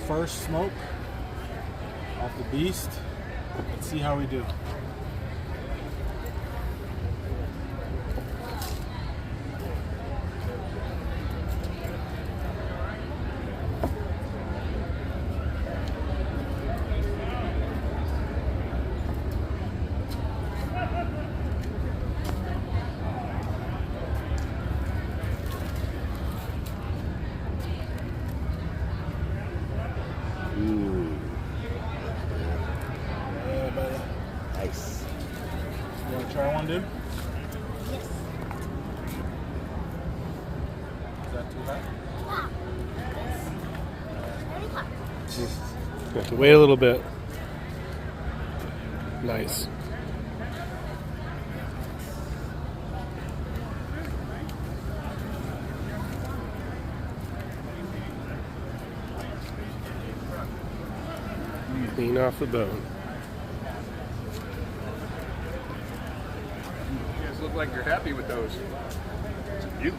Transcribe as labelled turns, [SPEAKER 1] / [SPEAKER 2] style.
[SPEAKER 1] first smoke off the beast. Let's see how we do. Yeah, buddy.
[SPEAKER 2] Nice.
[SPEAKER 1] You want to try one, dude?
[SPEAKER 3] Yes.
[SPEAKER 1] Is that too hot?
[SPEAKER 3] Wow. Very hot.
[SPEAKER 4] You have to wait a little bit. Nice. Clean off the bone.
[SPEAKER 5] You guys look like you're happy with those. It's a beaut.